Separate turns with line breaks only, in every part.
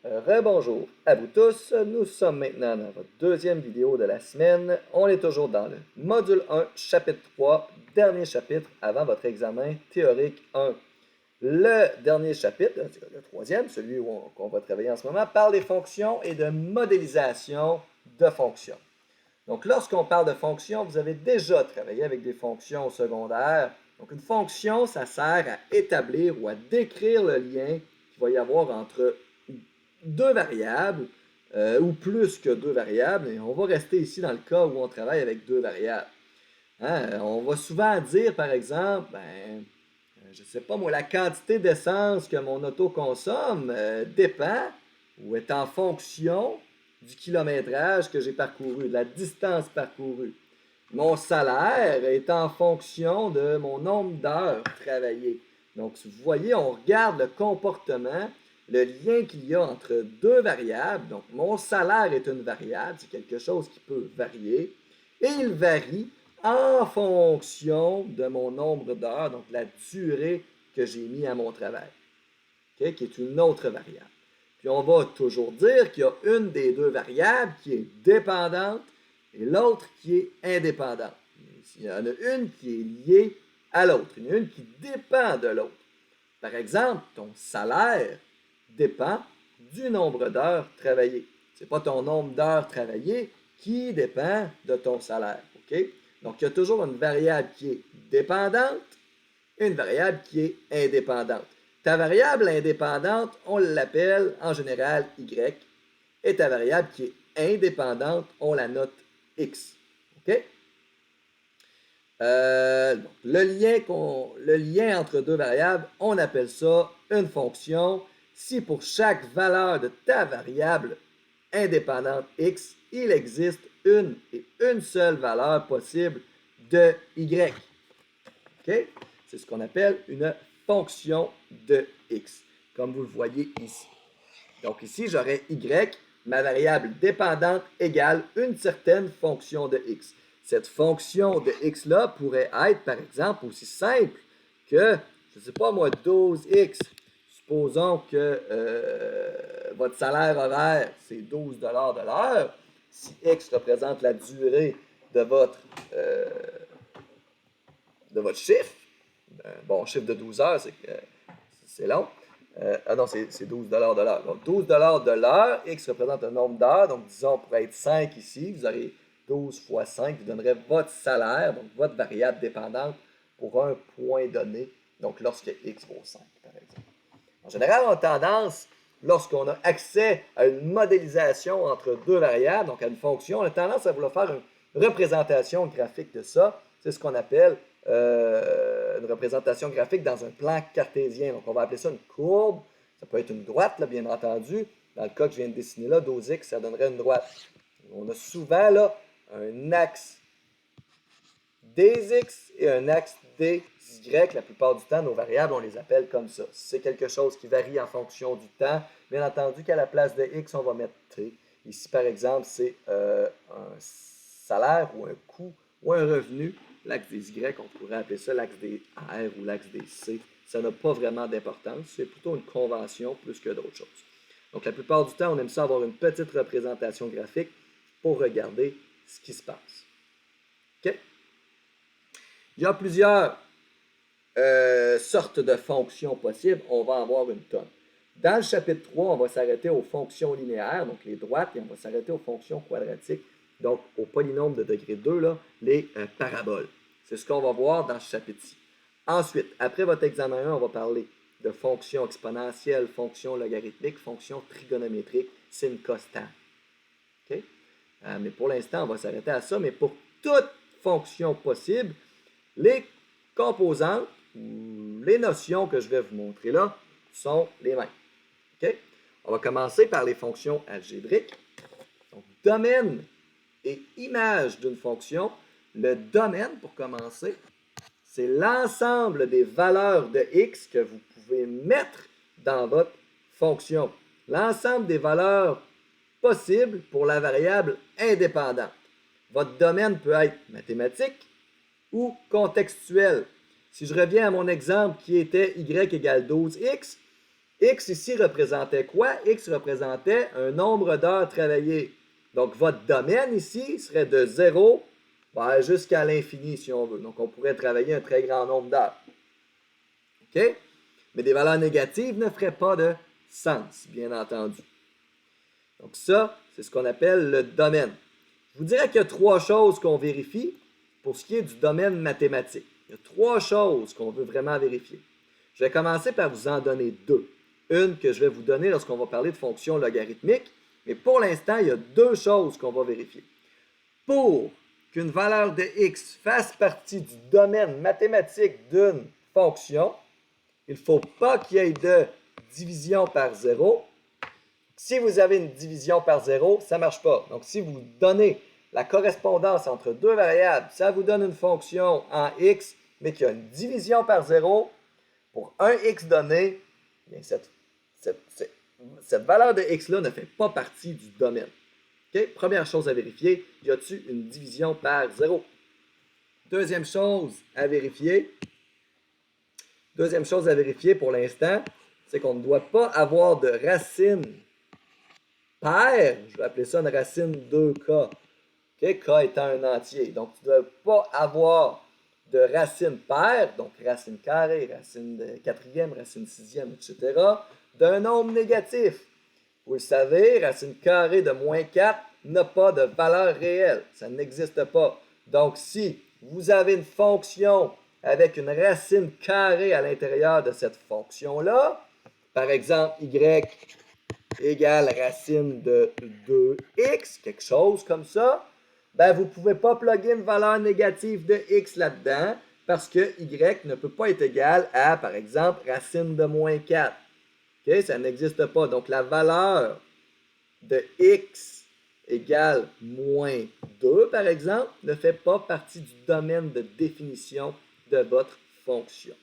Rebonjour à vous tous, nous sommes maintenant dans votre deuxième vidéo de la semaine. On est toujours dans le module 1, chapitre 3, dernier chapitre avant votre examen théorique 1. Le dernier chapitre, le troisième, celui qu'on va travailler en ce moment, parle des fonctions et de modélisation de fonctions. Donc lorsqu'on parle de fonctions, vous avez déjà travaillé avec des fonctions au secondaire. Donc une fonction, ça sert à établir ou à décrire le lien qu'il va y avoir entre deux variables ou plus que deux variables, et on va rester ici dans le cas où on travaille avec deux variables. On va souvent dire, par exemple, je ne sais pas moi, la quantité d'essence que mon auto consomme dépend ou est en fonction du kilométrage que j'ai parcouru, de la distance parcourue. Mon salaire est en fonction de mon nombre d'heures travaillées. Donc, vous voyez, on regarde le comportement, le lien qu'il y a entre deux variables. Donc, mon salaire est une variable, c'est quelque chose qui peut varier, et il varie en fonction de mon nombre d'heures, donc la durée que j'ai mis à mon travail, okay, qui est une autre variable. Puis on va toujours dire qu'il y a une des deux variables qui est dépendante et l'autre qui est indépendante. Il y en a une qui est liée à l'autre, il y en a une qui dépend de l'autre. Par exemple, ton salaire dépend du nombre d'heures travaillées. Ce n'est pas ton nombre d'heures travaillées qui dépend de ton salaire. Okay? Donc, il y a toujours une variable qui est dépendante et une variable qui est indépendante. Ta variable indépendante, on l'appelle en général Y, et ta variable qui est indépendante, on la note X. OK? Le lien entre deux variables, on appelle ça une fonction. Si pour chaque valeur de ta variable indépendante X, il existe une et une seule valeur possible de Y. Okay? C'est ce qu'on appelle une fonction de X, comme vous le voyez ici. Donc ici, j'aurais Y, ma variable dépendante égale une certaine fonction de X. Cette fonction de X-là pourrait être, par exemple, aussi simple que, je ne sais pas moi, 12X. Supposons que votre salaire horaire, c'est 12 de l'heure. Si X représente la durée de votre chiffre, un bon chiffre de 12 heures, c'est long. Non, c'est 12 de l'heure. Donc, 12 de l'heure, X représente un nombre d'heures. Donc, disons, pour être 5 ici, vous aurez 12 fois 5, vous donnerez votre salaire, donc votre variable dépendante, pour un point donné. Donc, lorsque X vaut 5, par exemple. En général, on a tendance, lorsqu'on a accès à une modélisation entre deux variables, donc à une fonction, on a tendance à vouloir faire une représentation graphique de ça. C'est ce qu'on appelle une représentation graphique dans un plan cartésien. Donc, on va appeler ça une courbe. Ça peut être une droite, là, bien entendu. Dans le cas que je viens de dessiner là, 12x, ça donnerait une droite. On a souvent là un axe des x et un axe des y. La plupart du temps, nos variables, on les appelle comme ça. Si c'est quelque chose qui varie en fonction du temps, bien entendu qu'à la place de x, on va mettre t. Ici, par exemple, c'est un salaire ou un coût ou un revenu. L'axe des y, on pourrait appeler ça l'axe des r ou l'axe des c. Ça n'a pas vraiment d'importance. C'est plutôt une convention plus que d'autres choses. Donc, la plupart du temps, on aime ça avoir une petite représentation graphique pour regarder ce qui se passe. OK? Il y a plusieurs sortes de fonctions possibles. On va en avoir une tonne. Dans le chapitre 3, on va s'arrêter aux fonctions linéaires, donc les droites, et on va s'arrêter aux fonctions quadratiques, donc aux polynômes de degré 2, là, les paraboles. C'est ce qu'on va voir dans ce chapitre-ci. Ensuite, après votre examen 1, on va parler de fonctions exponentielles, fonctions logarithmiques, fonctions trigonométriques, sin, cos, tan. Okay? Mais pour l'instant, on va s'arrêter à ça. Mais pour toute fonction possible, les composantes ou les notions que je vais vous montrer là sont les mêmes. Okay? On va commencer par les fonctions algébriques. Donc, domaine et image d'une fonction. Le domaine, pour commencer, c'est l'ensemble des valeurs de x que vous pouvez mettre dans votre fonction. L'ensemble des valeurs possibles pour la variable indépendante. Votre domaine peut être mathématique ou contextuel. Si je reviens à mon exemple qui était y égale 12x, X ici représentait quoi? X représentait un nombre d'heures travaillées. Donc, votre domaine ici serait de 0 jusqu'à l'infini, si on veut. Donc, on pourrait travailler un très grand nombre d'heures. OK? Mais des valeurs négatives ne feraient pas de sens, bien entendu. Donc, ça, c'est ce qu'on appelle le domaine. Je vous dirais qu'il y a 3 choses qu'on vérifie pour ce qui est du domaine mathématique. Il y a 3 choses qu'on veut vraiment vérifier. Je vais commencer par vous en donner 2. Une que je vais vous donner lorsqu'on va parler de fonctions logarithmiques, mais pour l'instant, il y a 2 choses qu'on va vérifier. Pour qu'une valeur de x fasse partie du domaine mathématique d'une fonction, il ne faut pas qu'il y ait de division par 0. Si vous avez une division par 0, ça ne marche pas. Donc, si vous donnez la correspondance entre 2 variables, ça vous donne une fonction en x, mais qui a une division par 0, pour un x donné, bien, cette valeur de x-là ne fait pas partie du domaine. Okay? Première chose à vérifier, y a-t-il une division par 0? Deuxième chose à vérifier pour l'instant, c'est qu'on ne doit pas avoir de racine paire. Je vais appeler ça une racine 2k. Okay? K étant un entier. Donc, tu ne dois pas avoir de racine paire, donc racine carrée, racine de quatrième, racine sixième, etc., d'un nombre négatif. Vous le savez, racine carrée de moins 4 n'a pas de valeur réelle. Ça n'existe pas. Donc, si vous avez une fonction avec une racine carrée à l'intérieur de cette fonction-là, par exemple, y égale racine de 2x, quelque chose comme ça, ben vous ne pouvez pas plugger une valeur négative de x là-dedans parce que y ne peut pas être égal à, par exemple, racine de moins 4. Okay? Ça n'existe pas. Donc, la valeur de x égale moins 2, par exemple, ne fait pas partie du domaine de définition de votre fonction.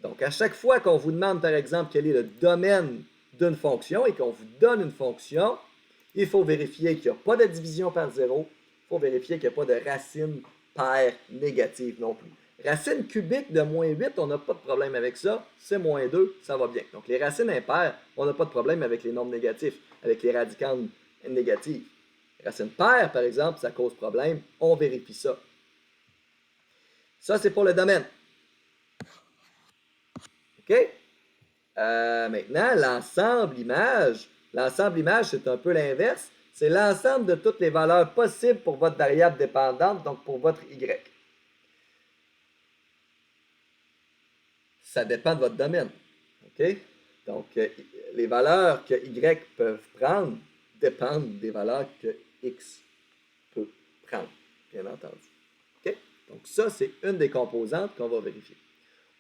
Donc, à chaque fois qu'on vous demande, par exemple, quel est le domaine d'une fonction et qu'on vous donne une fonction, il faut vérifier qu'il n'y a pas de division par 0. Il faut vérifier qu'il n'y a pas de racine paire négative non plus. Racine cubique de moins 8, on n'a pas de problème avec ça. C'est moins 2, ça va bien. Donc, les racines impaires, on n'a pas de problème avec les nombres négatifs, avec les radicandes négatives. Racine paire, par exemple, ça cause problème. On vérifie ça. Ça, c'est pour le domaine. OK? Maintenant, l'ensemble image, c'est un peu l'inverse. C'est l'ensemble de toutes les valeurs possibles pour votre variable dépendante, donc pour votre y. Ça dépend de votre domaine. OK? Donc, les valeurs que y peuvent prendre dépendent des valeurs que x peut prendre, bien entendu. OK? Donc, ça, c'est une des composantes qu'on va vérifier.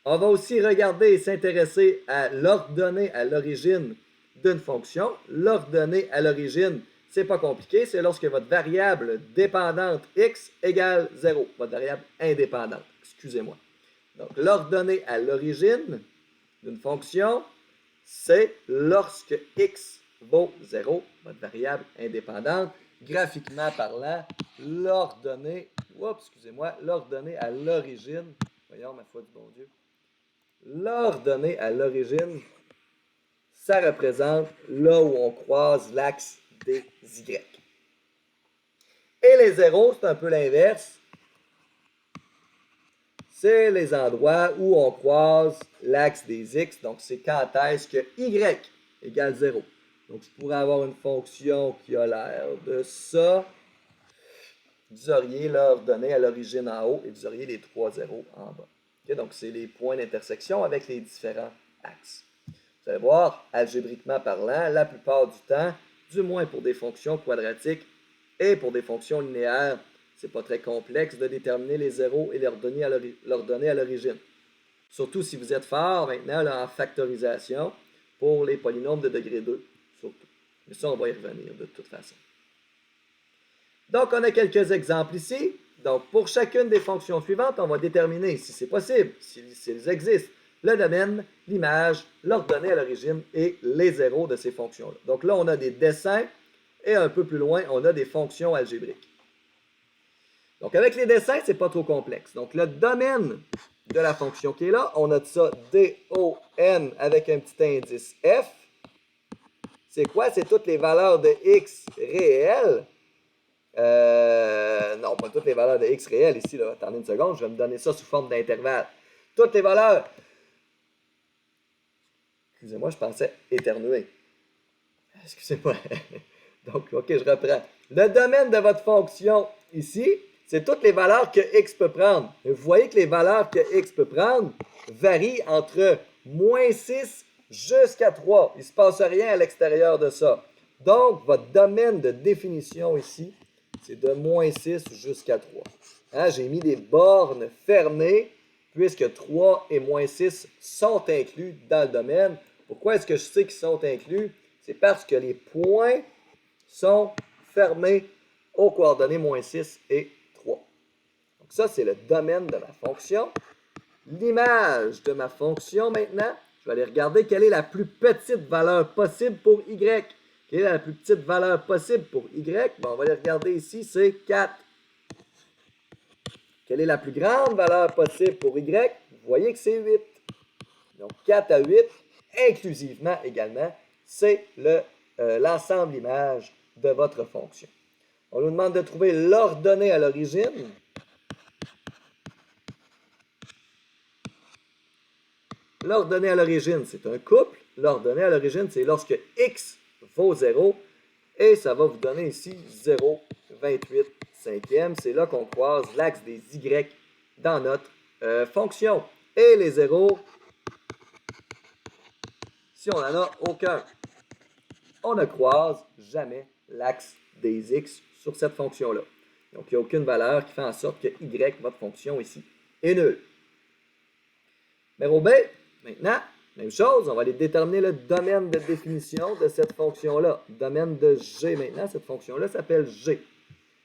On va aussi regarder et s'intéresser à l'ordonnée à l'origine d'une fonction. L'ordonnée à l'origine, c'est pas compliqué, c'est lorsque votre variable dépendante x égale 0, votre variable indépendante, excusez-moi. Donc, l'ordonnée à l'origine d'une fonction, c'est lorsque x vaut 0, votre variable indépendante. Graphiquement parlant, l'ordonnée à l'origine, voyons ma foi du bon Dieu, l'ordonnée à l'origine, ça représente là où on croise l'axe des Y. Et les zéros, c'est un peu l'inverse. C'est les endroits où on croise l'axe des X. Donc, c'est quand est-ce que Y égale 0. Donc, je pourrais avoir une fonction qui a l'air de ça. Vous auriez l'ordonnée à l'origine en haut et vous auriez les 3 zéros en bas. Okay? Donc, c'est les points d'intersection avec les différents axes. Vous allez voir, algébriquement parlant, la plupart du temps, du moins pour des fonctions quadratiques et pour des fonctions linéaires, c'est pas très complexe de déterminer les zéros et leur donner à l'origine. Surtout si vous êtes fort maintenant là, en factorisation pour les polynômes de degré 2, surtout. Mais ça, on va y revenir de toute façon. Donc, on a quelques exemples ici. Donc, pour chacune des fonctions suivantes, on va déterminer si c'est possible, s'ils existent, le domaine, l'image, l'ordonnée à l'origine et les zéros de ces fonctions-là. Donc là, on a des dessins et un peu plus loin, on a des fonctions algébriques. Donc, avec les dessins, ce n'est pas trop complexe. Donc, le domaine de la fonction qui est là, on a ça DON avec un petit indice F. C'est quoi? C'est toutes les valeurs de X réelles. Non, pas toutes les valeurs de X réelles ici. Là. Attendez une seconde, je vais me donner ça sous forme d'intervalle. Toutes les valeurs. Excusez-moi, je pensais éternuer. Excusez-moi. Donc, OK, je reprends. Le domaine de votre fonction ici, c'est toutes les valeurs que X peut prendre. Et vous voyez que les valeurs que X peut prendre varient entre moins 6 jusqu'à 3. Il ne se passe rien à l'extérieur de ça. Donc, votre domaine de définition ici, c'est de moins 6 jusqu'à 3. Hein, j'ai mis des bornes fermées puisque 3 et moins 6 sont inclus dans le domaine. Pourquoi est-ce que je sais qu'ils sont inclus? C'est parce que les points sont fermés aux coordonnées moins 6 et 3. Donc ça, c'est le domaine de ma fonction. L'image de ma fonction maintenant, je vais aller regarder quelle est la plus petite valeur possible pour y. Quelle est la plus petite valeur possible pour y? Bon, on va aller regarder ici, c'est 4. Quelle est la plus grande valeur possible pour y? Vous voyez que c'est 8. Donc 4 à 8, inclusivement également, c'est l'ensemble image de votre fonction. On nous demande de trouver l'ordonnée à l'origine. L'ordonnée à l'origine, c'est un couple. L'ordonnée à l'origine, c'est lorsque x vaut 0. Et ça va vous donner ici 0,28 cinquième. C'est là qu'on croise l'axe des y dans notre fonction. Et les zéros, si on n'en a aucun, on ne croise jamais l'axe des x sur cette fonction-là. Donc, il n'y a aucune valeur qui fait en sorte que y, votre fonction ici, est nulle. Numéro B, maintenant, même chose, on va aller déterminer le domaine de définition de cette fonction-là. Domaine de G maintenant, cette fonction-là s'appelle G.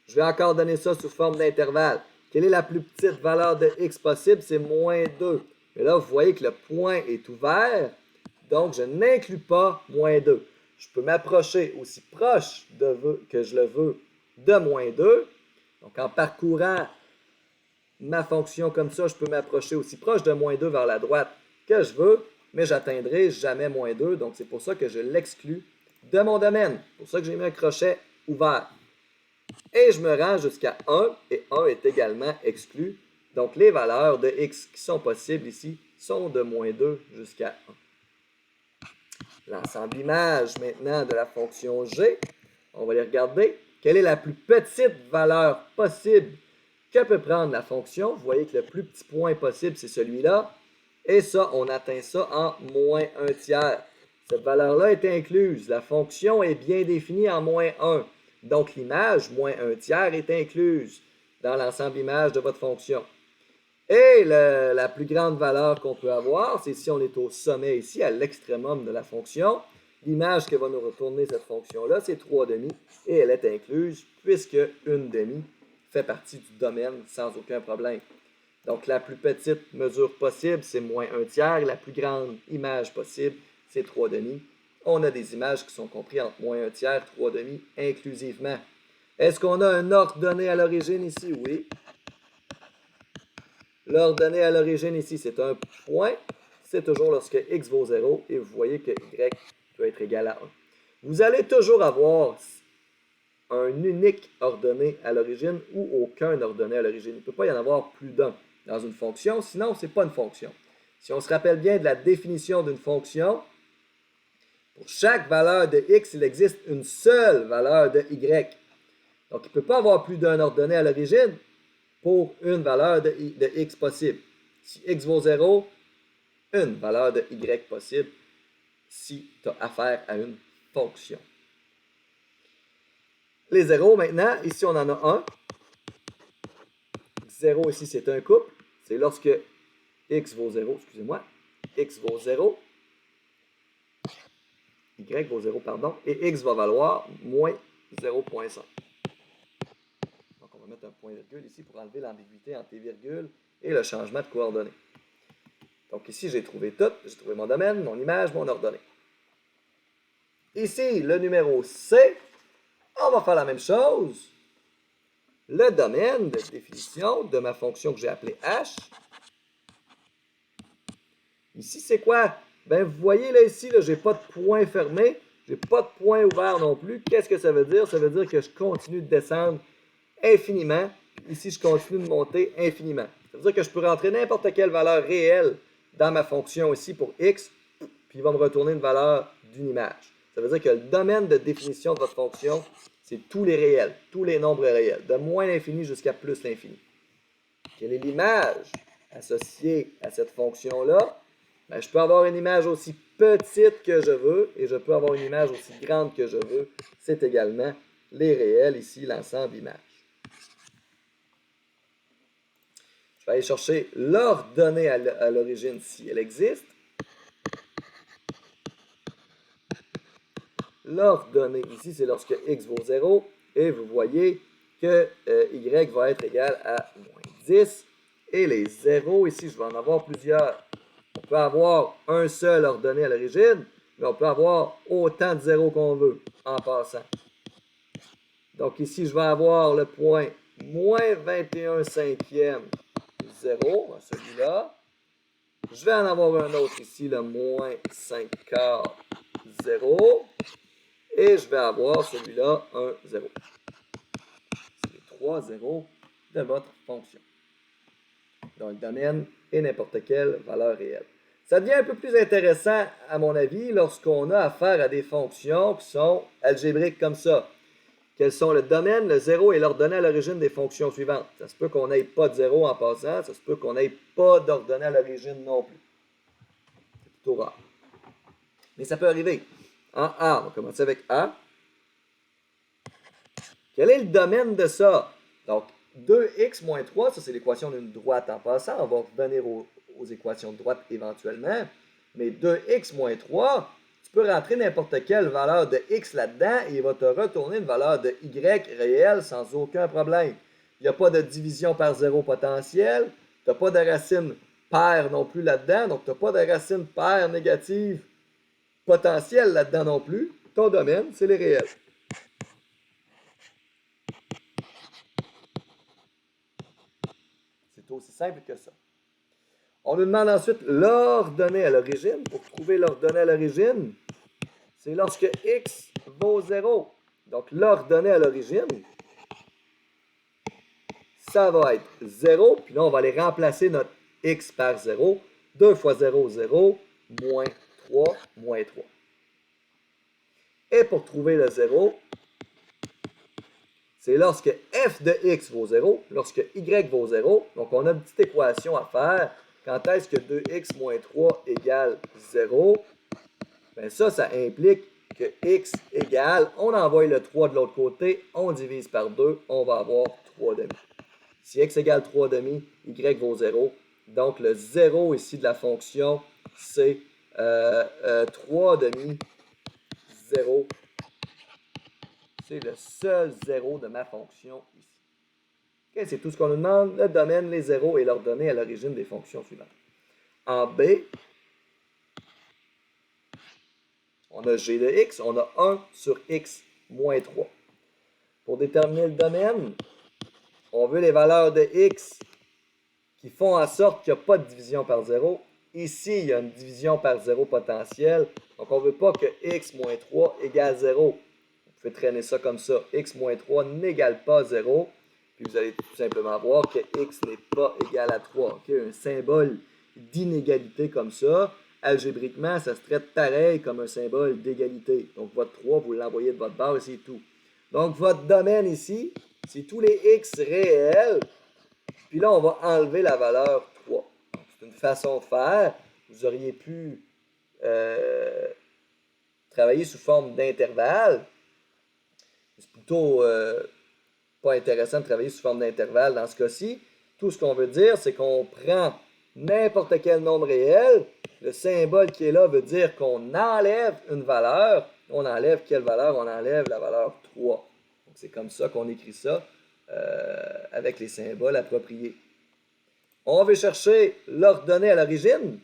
Je vais encore donner ça sous forme d'intervalle. Quelle est la plus petite valeur de x possible? C'est moins 2. Et là, vous voyez que le point est ouvert, donc je n'inclus pas moins 2. Je peux m'approcher aussi proche que je le veux de moins 2. Donc, en parcourant ma fonction comme ça, je peux m'approcher aussi proche de moins 2 vers la droite que je veux, mais j'atteindrai jamais moins 2. Donc, c'est pour ça que je l'exclus de mon domaine. C'est pour ça que j'ai mis un crochet ouvert. Et je me rends jusqu'à 1, et 1 est également exclu. Donc, les valeurs de x qui sont possibles ici sont de moins 2 jusqu'à 1. L'ensemble image maintenant de la fonction g, on va les regarder. Quelle est la plus petite valeur possible que peut prendre la fonction? Vous voyez que le plus petit point possible, c'est celui-là. Et ça, on atteint ça en moins 1 tiers. Cette valeur-là est incluse. La fonction est bien définie en moins 1. Donc, l'image, moins 1 tiers, est incluse dans l'ensemble image de votre fonction. Et la plus grande valeur qu'on peut avoir, c'est si on est au sommet ici, à l'extrémum de la fonction. L'image que va nous retourner cette fonction-là, c'est 3/2, et elle est incluse puisque 1/2 fait partie du domaine sans aucun problème. Donc, la plus petite mesure possible, c'est moins 1 tiers. La plus grande image possible, c'est 3/2. On a des images qui sont comprises entre moins 1 tiers et 3/2 inclusivement. Est-ce qu'on a un ordonnée à l'origine ici? Oui. L'ordonnée à l'origine ici, c'est un point. C'est toujours lorsque x vaut 0 et vous voyez que y peut être égal à 1. Vous allez toujours avoir un unique ordonnée à l'origine ou aucun ordonnée à l'origine. Il ne peut pas y en avoir plus d'un dans une fonction, sinon ce n'est pas une fonction. Si on se rappelle bien de la définition d'une fonction, pour chaque valeur de x, il existe une seule valeur de y. Donc, il ne peut pas avoir plus d'un ordonnée à l'origine pour une valeur de x possible. Si x vaut 0, une valeur de y possible si tu as affaire à une fonction. Les zéros maintenant, ici on en a un. 0 ici c'est un couple. C'est lorsque x vaut 0, excusez-moi. X vaut 0. Y vaut 0, pardon. Et x va valoir moins 0,5. Donc on va mettre un point virgule ici pour enlever l'ambiguïté entre les virgules et le changement de coordonnées. Donc ici, j'ai trouvé tout. J'ai trouvé mon domaine, mon image, mon ordonnée. Ici, le numéro C, on va faire la même chose. le domaine de définition de ma fonction que j'ai appelée h. Ici, c'est quoi? Ben, vous voyez là, ici, je n'ai pas de point fermé, je n'ai pas de point ouvert non plus. Qu'est-ce que ça veut dire? Ça veut dire que je continue de descendre infiniment. Ici, je continue de monter infiniment. Ça veut dire que je peux rentrer n'importe quelle valeur réelle dans ma fonction ici pour x, puis il va me retourner une valeur d'une image. Ça veut dire que le domaine de définition de votre fonction, c'est tous les réels, tous les nombres réels, de moins l'infini jusqu'à plus l'infini. Quelle est l'image associée à cette fonction-là? Ben, je peux avoir une image aussi petite que je veux et je peux avoir une image aussi grande que je veux. C'est également les réels, ici, l'ensemble d'images. Je vais aller chercher l'ordonnée à l'origine si elle existe. L'ordonnée ici, c'est lorsque x vaut 0 et vous voyez que y va être égal à moins 10. Et les zéros, ici, je vais en avoir plusieurs. On peut avoir un seul ordonné à l'origine, mais on peut avoir autant de zéros qu'on veut en passant. Donc ici, je vais avoir le point moins 21 cinquième 0, celui-là. Je vais en avoir un autre ici, le moins 5 quarts 0. Et je vais avoir celui-là, un 0. C'est les 3 zéros de votre fonction. Dans le domaine et n'importe quelle valeur réelle. Ça devient un peu plus intéressant, à mon avis, lorsqu'on a affaire à des fonctions qui sont algébriques comme ça. Quels sont le domaine, le 0 et l'ordonnée à l'origine des fonctions suivantes. Ça se peut qu'on n'ait pas de 0 en passant, ça se peut qu'on n'ait pas d'ordonnée à l'origine non plus. C'est plutôt rare. Mais ça peut arriver. En A, on va commencer avec A. Quel est le domaine de ça? Donc, 2x moins 3, ça c'est l'équation d'une droite en passant. On va revenir aux équations de droite éventuellement. Mais 2x moins 3, tu peux rentrer n'importe quelle valeur de x là-dedans et il va te retourner une valeur de y réelle sans aucun problème. Il n'y a pas de division par zéro potentiel. Tu n'as pas de racine paire non plus là-dedans. Donc, tu n'as pas de racine paire négative potentielle là-dedans non plus. Ton domaine, c'est les réels. C'est aussi simple que ça. On nous demande ensuite l'ordonnée à l'origine. Pour trouver l'ordonnée à l'origine, c'est lorsque x vaut 0. Donc, l'ordonnée à l'origine, ça va être 0. Puis là, on va aller remplacer notre x par 0. 2 fois 0, 0, moins 3, moins 3. Et pour trouver le 0, c'est lorsque f de x vaut 0, lorsque y vaut 0. Donc, on a une petite équation à faire. Quand est-ce que 2x moins 3 égale 0? Bien ça implique que x égale, on envoie le 3 de l'autre côté, on divise par 2, on va avoir 3 demi. Si x égale 3 demi, y vaut 0. Donc, le 0 ici de la fonction, c'est 3 demi, 0. C'est le seul 0 de ma fonction ici. Okay, c'est tout ce qu'on nous demande. Le domaine, les zéros et l'ordonnée à l'origine des fonctions suivantes. En B, on a g de x, on a 1 sur x moins 3. Pour déterminer le domaine, on veut les valeurs de x qui font en sorte qu'il n'y a pas de division par 0. Ici, il y a une division par 0 potentielle. Donc, on ne veut pas que x moins 3 égale 0. Vous pouvez traîner ça comme ça. X moins 3 n'égale pas 0. Puis vous allez tout simplement voir que x n'est pas égal à 3. Okay? Un symbole d'inégalité comme ça, algébriquement, ça se traite pareil comme un symbole d'égalité. Donc, votre 3, vous l'envoyez de votre barre et c'est tout. Donc, votre domaine ici, c'est tous les x réels. Puis là, on va enlever la valeur 3. C'est une façon de faire. Vous auriez pu travailler sous forme d'intervalle. C'est plutôt pas intéressant de travailler sous forme d'intervalle dans ce cas-ci. Tout ce qu'on veut dire, c'est qu'on prend n'importe quel nombre réel. Le symbole qui est là veut dire qu'on enlève une valeur. On enlève quelle valeur? On enlève la valeur 3. Donc, c'est comme ça qu'on écrit ça avec les symboles appropriés. On veut chercher l'ordonnée à l'origine.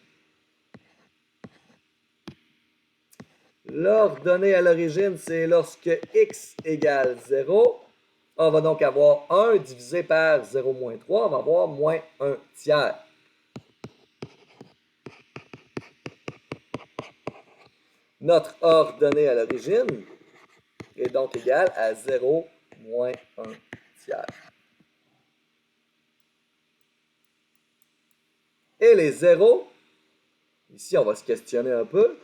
L'ordonnée à l'origine, c'est lorsque x égale 0. On va donc avoir 1 divisé par 0 moins 3, on va avoir moins 1 tiers. Notre ordonnée à l'origine est donc égale à 0 moins 1 tiers. Et les zéros, ici on va se questionner un peu.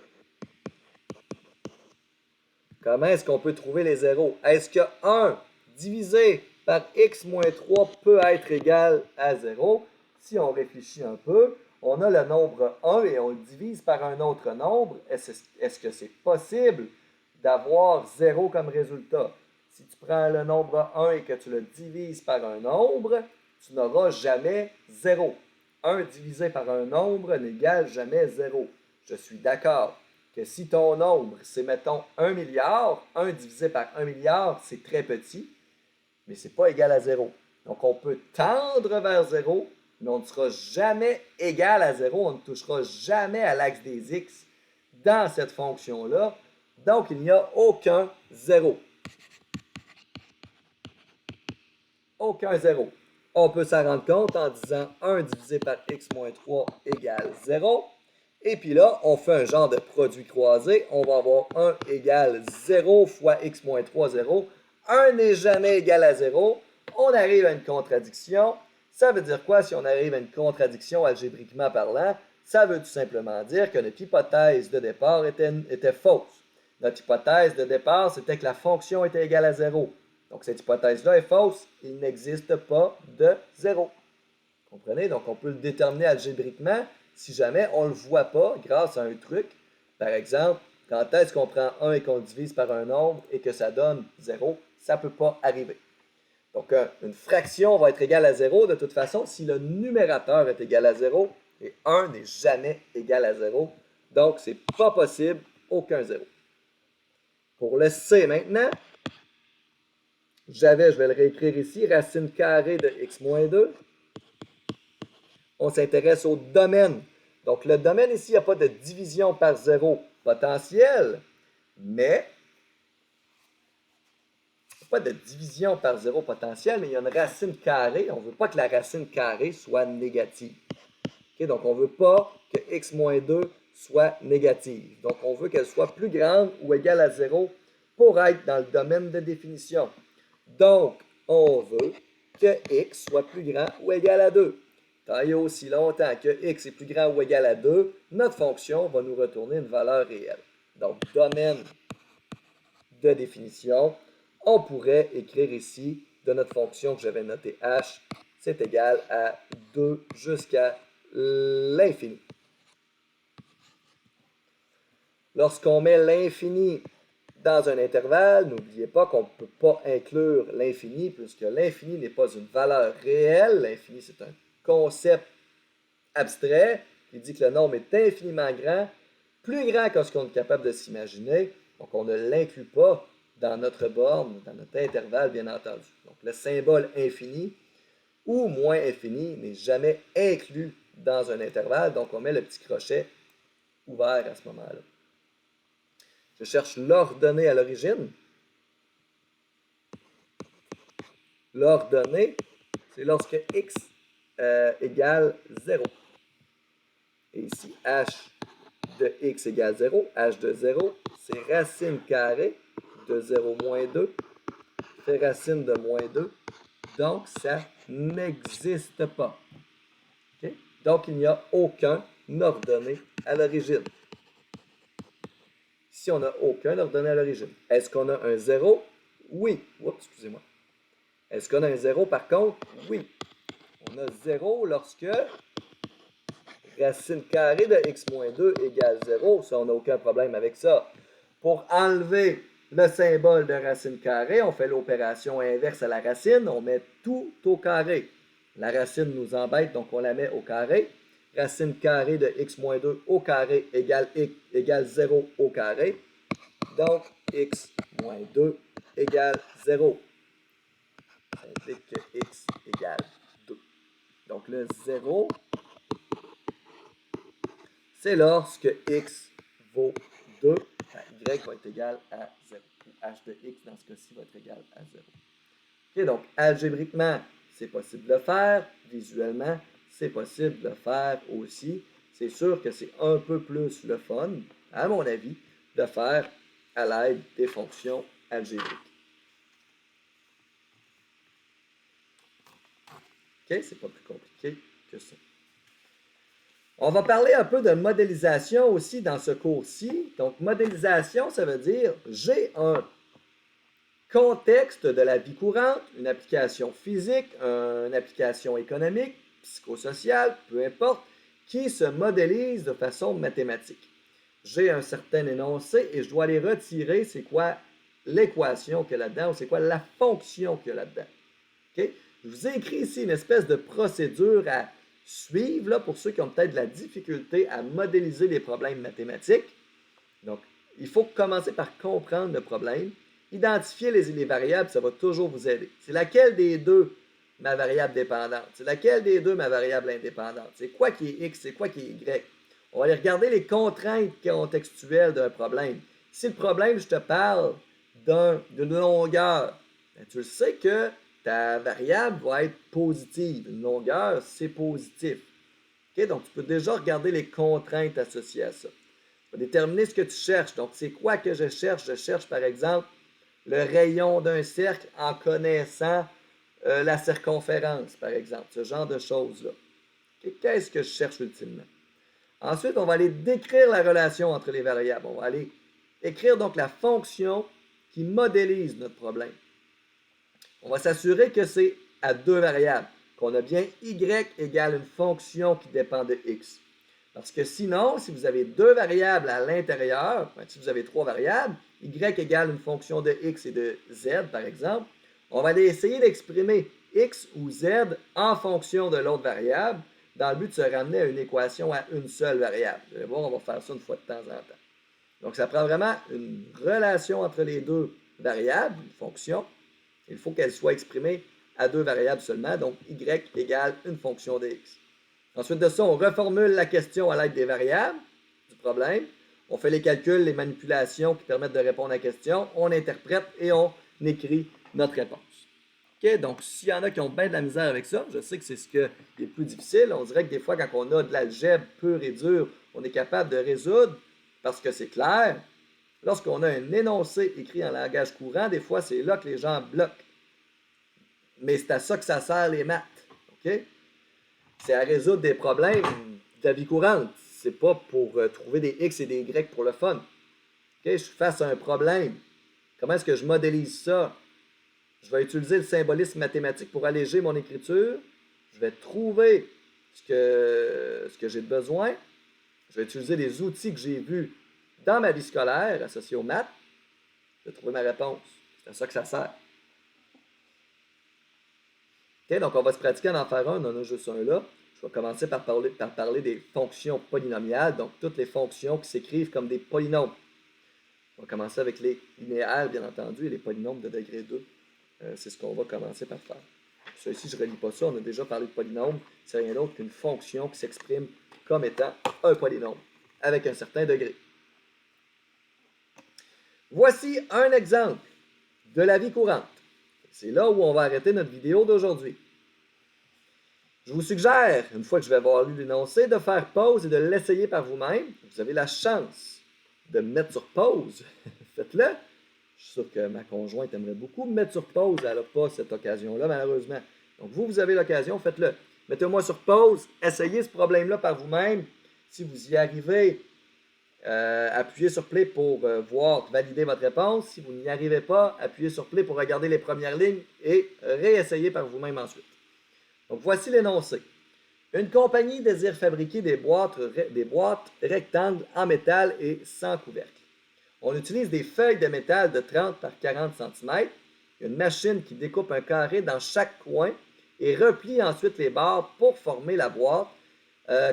Comment est-ce qu'on peut trouver les zéros? Est-ce que 1 divisé par x moins 3 peut être égal à 0? Si on réfléchit un peu, on a le nombre 1 et on le divise par un autre nombre. Est-ce que c'est possible d'avoir 0 comme résultat? Si tu prends le nombre 1 et que tu le divises par un nombre, tu n'auras jamais 0. 1 divisé par un nombre n'égale jamais 0. Je suis d'accord que si ton nombre, c'est, mettons, 1 milliard, 1 divisé par 1 milliard, c'est très petit, mais c'est pas égal à 0. Donc, on peut tendre vers 0, mais on ne sera jamais égal à 0. On ne touchera jamais à l'axe des x dans cette fonction-là. Donc, il n'y a aucun 0. Aucun 0. On peut s'en rendre compte en disant 1 divisé par x moins 3 égale 0. Et puis là, on fait un genre de produit croisé. On va avoir 1 égale 0 fois x moins 3, 0. 1 n'est jamais égal à 0. On arrive à une contradiction. Ça veut dire quoi si on arrive à une contradiction algébriquement parlant? Ça veut tout simplement dire que notre hypothèse de départ était fausse. Notre hypothèse de départ, c'était que la fonction était égale à 0. Donc, cette hypothèse-là est fausse. Il n'existe pas de 0. Comprenez? Donc, on peut le déterminer algébriquement si jamais on ne le voit pas grâce à un truc. Par exemple, quand est-ce qu'on prend 1 et qu'on le divise par un nombre et que ça donne 0? Ça ne peut pas arriver. Donc, une fraction va être égale à 0 de toute façon si le numérateur est égal à 0 et 1 n'est jamais égal à 0. Donc, ce n'est pas possible, aucun 0. Pour le C maintenant, je vais le réécrire ici, racine carrée de x moins 2. On s'intéresse au domaine. Donc, le domaine ici, il n'y a pas de division par 0 potentielle, mais pas de division par 0 potentielle, mais il y a une racine carrée. On ne veut pas que la racine carrée soit négative. Okay? Donc, on ne veut pas que x moins 2 soit négative. Donc, on veut qu'elle soit plus grande ou égale à 0 pour être dans le domaine de définition. Donc, on veut que x soit plus grand ou égal à 2. Tant et aussi longtemps que x est plus grand ou égal à 2, notre fonction va nous retourner une valeur réelle. Donc, domaine de définition, on pourrait écrire ici de notre fonction que j'avais notée h, c'est égal à 2 jusqu'à l'infini. Lorsqu'on met l'infini dans un intervalle, n'oubliez pas qu'on ne peut pas inclure l'infini puisque l'infini n'est pas une valeur réelle. L'infini, c'est un concept abstrait qui dit que le nombre est infiniment grand, plus grand que ce qu'on est capable de s'imaginer. Donc, on ne l'inclut pas dans notre borne, dans notre intervalle, bien entendu. Donc, le symbole infini ou moins infini n'est jamais inclus dans un intervalle. Donc, on met le petit crochet ouvert à ce moment-là. Je cherche l'ordonnée à l'origine. L'ordonnée, c'est lorsque x égale 0. Et ici, h de x égale 0, h de 0, c'est racine carrée de 0 moins 2, fait racine de moins 2, donc ça n'existe pas. Okay? Donc, il n'y a aucun ordonnée à l'origine. Si on n'a aucun ordonnée à l'origine, est-ce qu'on a un 0? Oui. Oups, excusez-moi. Est-ce qu'on a un 0 par contre? Oui. On a 0 lorsque racine carrée de x moins 2 égale 0. Ça, on n'a aucun problème avec ça. Pour enlever le symbole de racine carrée, on fait l'opération inverse à la racine. On met tout au carré. La racine nous embête, donc on la met au carré. Racine carrée de x moins 2 au carré égale 0 au carré. Donc, x moins 2 égale 0. Ça implique que x égale 2. Donc, le 0, c'est lorsque x vaut 2, y va être égal à 0. Ou h de x, dans ce cas-ci, va être égal à 0. Okay, donc, algébriquement, c'est possible de le faire. Visuellement, c'est possible de le faire aussi. C'est sûr que c'est un peu plus le fun, à mon avis, de faire à l'aide des fonctions algébriques. OK, c'est pas plus compliqué que ça. On va parler un peu de modélisation aussi dans ce cours-ci. Donc, modélisation, ça veut dire j'ai un contexte de la vie courante, une application physique, une application économique, psychosociale, peu importe, qui se modélise de façon mathématique. J'ai un certain énoncé et je dois aller retirer c'est quoi l'équation qu'il y a là-dedans ou c'est quoi la fonction qu'il y a là-dedans. Okay? Je vous ai écrit ici une espèce de procédure à suivre là, pour ceux qui ont peut-être de la difficulté à modéliser les problèmes mathématiques. Donc, il faut commencer par comprendre le problème, identifier les variables, ça va toujours vous aider. C'est laquelle des deux ma variable dépendante? C'est laquelle des deux ma variable indépendante? C'est quoi qui est x? C'est quoi qui est y? On va aller regarder les contraintes contextuelles d'un problème. Si le problème, je te parle d'une longueur, ben, tu le sais que ta variable va être positive. Une longueur, c'est positif. Okay? Donc, tu peux déjà regarder les contraintes associées à ça. Tu vas déterminer ce que tu cherches. Donc, c'est quoi que je cherche? Je cherche, par exemple, le rayon d'un cercle en connaissant la circonférence, par exemple. Ce genre de choses-là. Okay? Qu'est-ce que je cherche ultimement? Ensuite, on va aller décrire la relation entre les variables. On va aller écrire donc la fonction qui modélise notre problème. On va s'assurer que c'est à deux variables, qu'on a bien y égale une fonction qui dépend de x. Parce que sinon, si vous avez deux variables à l'intérieur, si vous avez trois variables, y égale une fonction de x et de z, par exemple, on va aller essayer d'exprimer x ou z en fonction de l'autre variable, dans le but de se ramener à une équation à une seule variable. Vous allez voir, on va faire ça une fois de temps en temps. Donc, ça prend vraiment une relation entre les deux variables, une fonction. Il faut qu'elle soit exprimée à deux variables seulement, donc y égale une fonction de x. Ensuite de ça, on reformule la question à l'aide des variables du problème. On fait les calculs, les manipulations qui permettent de répondre à la question. On interprète et on écrit notre réponse. OK? Donc, s'il y en a qui ont bien de la misère avec ça, je sais que c'est ce qui est plus difficile. On dirait que des fois, quand on a de l'algèbre pure et dure, on est capable de résoudre parce que c'est clair. Lorsqu'on a un énoncé écrit en langage courant, des fois, c'est là que les gens bloquent. Mais c'est à ça que ça sert les maths. OK? C'est à résoudre des problèmes de la vie courante. C'est pas pour trouver des x et des y pour le fun. OK? Je suis face à un problème. Comment est-ce que je modélise ça? Je vais utiliser le symbolisme mathématique pour alléger mon écriture. Je vais trouver ce que j'ai besoin. Je vais utiliser les outils que j'ai vus dans ma vie scolaire associés aux maths. Je vais trouver ma réponse. C'est à ça que ça sert. OK, donc on va se pratiquer en faire un. On en a juste un là. Je vais commencer par parler des fonctions polynomiales, donc toutes les fonctions qui s'écrivent comme des polynômes. On va commencer avec les linéaires, bien entendu, et les polynômes de degré 2. C'est ce qu'on va commencer par faire. Ça ici, je ne relis pas ça. On a déjà parlé de polynôme. C'est rien d'autre qu'une fonction qui s'exprime comme étant un polynôme, avec un certain degré. Voici un exemple de la vie courante. C'est là où on va arrêter notre vidéo d'aujourd'hui. Je vous suggère, une fois que je vais avoir lu l'énoncé, de faire pause et de l'essayer par vous-même. Vous avez la chance de me mettre sur pause. Faites-le. Je suis sûr que ma conjointe aimerait beaucoup me mettre sur pause. Elle n'a pas cette occasion-là, malheureusement. Donc, vous avez l'occasion, faites-le. Mettez-moi sur pause. Essayez ce problème-là par vous-même. Si vous y arrivez, appuyez sur play pour valider votre réponse. Si vous n'y arrivez pas, appuyez sur play pour regarder les premières lignes et réessayez par vous-même ensuite. Donc, voici l'énoncé. Une compagnie désire fabriquer des boîtes rectangles en métal et sans couvercle. On utilise des feuilles de métal de 30 par 40 cm, une machine qui découpe un carré dans chaque coin et replie ensuite les barres pour former la boîte,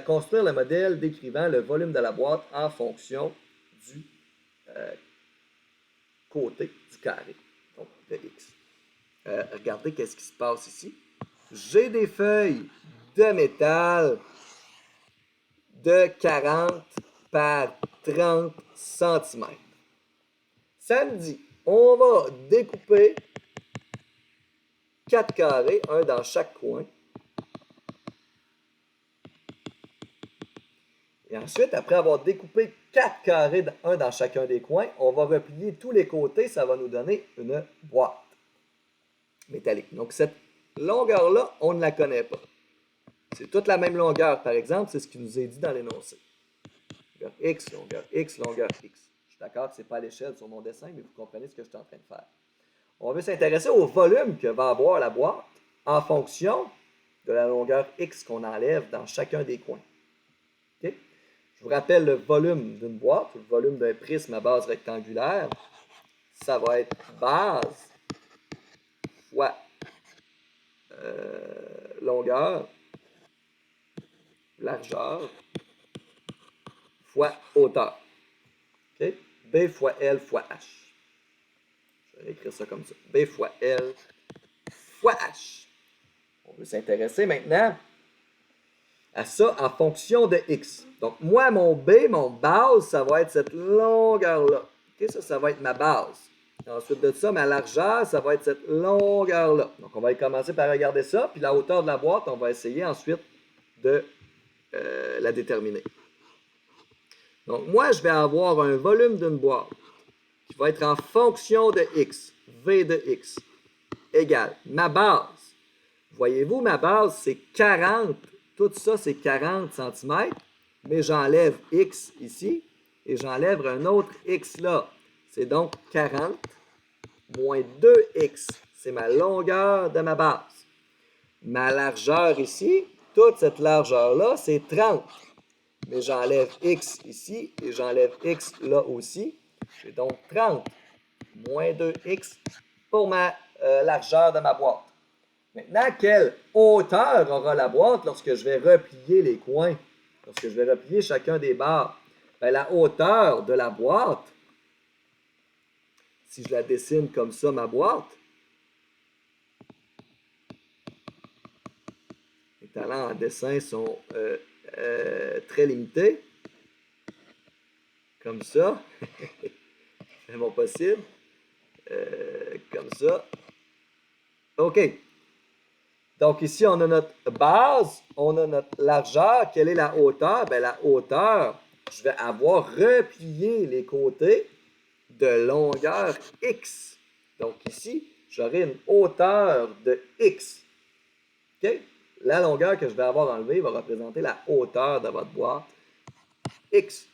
construire le modèle décrivant le volume de la boîte en fonction du côté du carré, donc de x. Regardez qu'est-ce qui se passe ici. J'ai des feuilles de métal de 40 par 30 cm. Ça me dit, on va découper 4 carrés, un dans chaque coin. Et ensuite, après avoir découpé 4 carrés, un dans chacun des coins, on va replier tous les côtés, ça va nous donner une boîte métallique. Donc, cette longueur-là, on ne la connaît pas. C'est toute la même longueur, par exemple, c'est ce qui nous est dit dans l'énoncé. Longueur X, longueur X, longueur X. Je suis d'accord que ce n'est pas à l'échelle sur mon dessin, mais vous comprenez ce que je suis en train de faire. On veut s'intéresser au volume que va avoir la boîte en fonction de la longueur X qu'on enlève dans chacun des coins. Okay? Je vous rappelle le volume d'une boîte, le volume d'un prisme à base rectangulaire. Ça va être base fois longueur, largeur, fois hauteur. Okay? B fois L fois H. Je vais écrire ça comme ça. B fois L fois H. On veut s'intéresser maintenant à ça en fonction de X. Donc, moi, mon B, mon base, ça va être cette longueur-là. Okay? Ça va être ma base. Ensuite de ça, ma largeur, ça va être cette longueur-là. Donc, on va commencer par regarder ça. Puis la hauteur de la boîte, on va essayer ensuite de la déterminer. Donc, moi, je vais avoir un volume d'une boîte qui va être en fonction de X, V de X, égale ma base. Voyez-vous, ma base, c'est 40. Tout ça, c'est 40 cm. Mais j'enlève X ici et j'enlève un autre X là. C'est donc 40 moins 2X. C'est ma longueur de ma base. Ma largeur ici, toute cette largeur-là, c'est 30. Mais j'enlève X ici et j'enlève X là aussi. J'ai donc 30 moins 2X pour ma largeur de ma boîte. Maintenant, quelle hauteur aura la boîte lorsque je vais replier les coins, lorsque je vais replier chacun des barres? Bien, la hauteur de la boîte, si je la dessine comme ça, ma boîte, les talents en dessin sont très limités, comme ça, je fais mon possible, comme ça. OK. Donc ici, on a notre base, on a notre largeur. Quelle est la hauteur? Bien, la hauteur, je vais avoir replié les côtés de longueur X. Donc ici, j'aurai une hauteur de X. OK? La longueur que je vais avoir enlevée va représenter la hauteur de votre boîte X.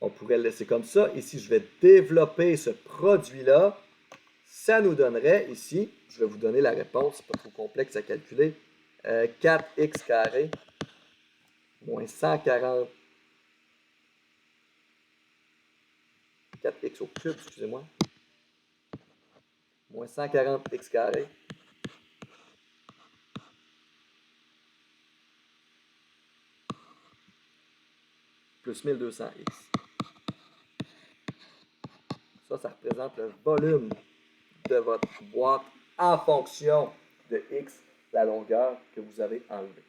On pourrait le laisser comme ça. Ici, je vais développer ce produit-là. Ça nous donnerait ici, je vais vous donner la réponse, c'est pas trop complexe à calculer, 4x carré moins 140, 4x au cube, excusez-moi, moins 140x carré plus 1200x. Ça représente le volume de votre boîte en fonction de x, la longueur que vous avez enlevée.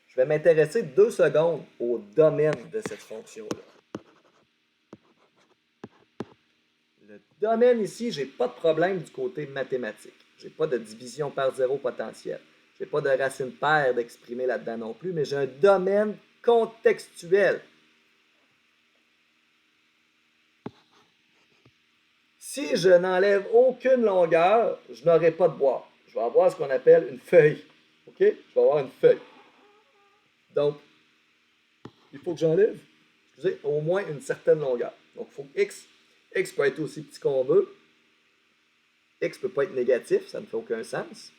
Je vais m'intéresser 2 secondes au domaine de cette fonction-là. Le domaine ici, je n'ai pas de problème du côté mathématique. Je n'ai pas de division par zéro potentielle. Je n'ai pas de racine paire d'exprimer là-dedans non plus, mais j'ai un domaine contextuel. Si je n'enlève aucune longueur, je n'aurai pas de boîte. Je vais avoir ce qu'on appelle une feuille. OK? Je vais avoir une feuille. Donc, il faut que j'enlève, excusez, au moins une certaine longueur. Donc, il faut que X peut être aussi petit qu'on veut. X ne peut pas être négatif, ça ne fait aucun sens.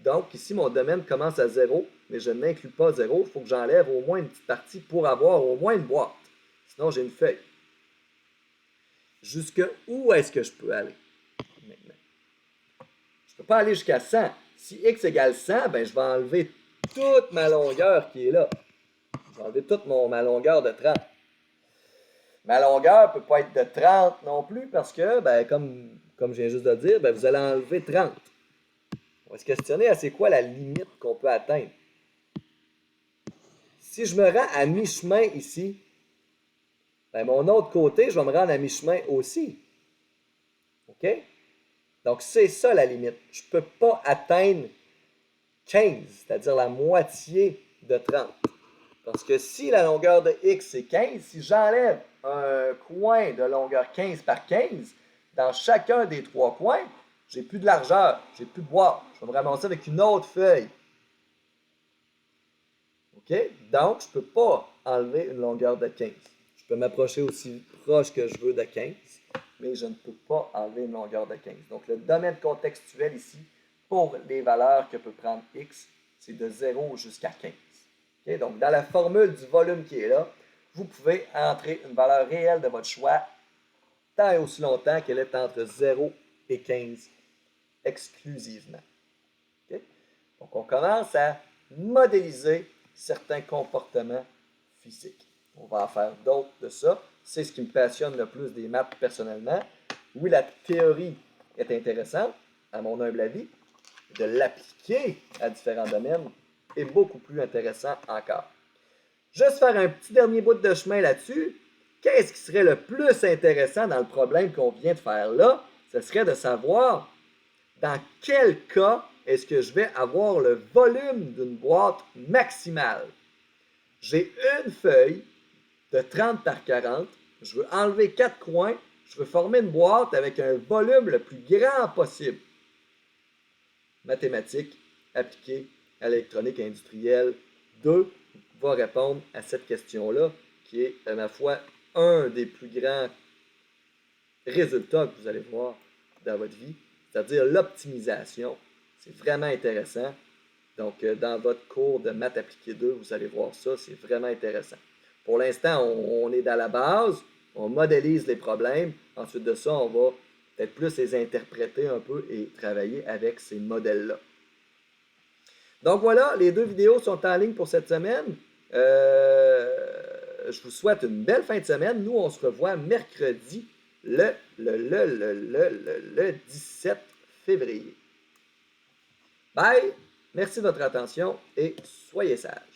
Donc, ici, mon domaine commence à 0, mais je n'inclus pas 0. Il faut que j'enlève au moins une petite partie pour avoir au moins une boîte. Sinon, j'ai une feuille. Jusque où est-ce que je peux aller maintenant? Je ne peux pas aller jusqu'à 100. Si X égale 100, ben, je vais enlever toute ma longueur qui est là. Je vais enlever toute ma longueur de 30. Ma longueur ne peut pas être de 30 non plus parce que, ben, comme je viens juste de dire, ben, vous allez enlever 30. On va se questionner à c'est quoi la limite qu'on peut atteindre. Si je me rends à mi-chemin ici, ben, mon autre côté, je vais me rendre à mi-chemin aussi. OK? Donc, c'est ça la limite. Je ne peux pas atteindre 15, c'est-à-dire la moitié de 30. Parce que si la longueur de x c'est 15, si j'enlève un coin de longueur 15 par 15, dans chacun des trois coins, j'ai plus de largeur, j'ai plus de boîte. Je vais me ramasser avec une autre feuille. OK? Donc, je ne peux pas enlever une longueur de 15. Je peux m'approcher aussi proche que je veux de 15, mais je ne peux pas enlever une longueur de 15. Donc, le domaine contextuel ici, pour les valeurs que peut prendre x, c'est de 0 jusqu'à 15. Okay? Donc, dans la formule du volume qui est là, vous pouvez entrer une valeur réelle de votre choix tant et aussi longtemps qu'elle est entre 0 et 15 exclusivement. Okay? Donc, on commence à modéliser certains comportements physiques. On va en faire d'autres de ça. C'est ce qui me passionne le plus des maths personnellement. Oui, la théorie est intéressante, à mon humble avis. De l'appliquer à différents domaines est beaucoup plus intéressant encore. Juste faire un petit dernier bout de chemin là-dessus. Qu'est-ce qui serait le plus intéressant dans le problème qu'on vient de faire là? Ce serait de savoir dans quel cas est-ce que je vais avoir le volume d'une boîte maximale. J'ai une feuille de 30 par 40. Je veux enlever 4 coins. Je veux former une boîte avec un volume le plus grand possible. Mathématiques appliquées à l'électronique industrielle 2 va répondre à cette question-là, qui est, à ma foi, un des plus grands résultats que vous allez voir dans votre vie, c'est-à-dire l'optimisation. C'est vraiment intéressant. Donc, dans votre cours de maths appliquée 2, vous allez voir ça, c'est vraiment intéressant. Pour l'instant, on est dans la base, on modélise les problèmes. Ensuite de ça, on va peut-être plus les interpréter un peu et travailler avec ces modèles-là. Donc voilà, les 2 vidéos sont en ligne pour cette semaine. Je vous souhaite une belle fin de semaine. Nous, on se revoit mercredi, le 17 février. Bye! Merci de votre attention et soyez sages.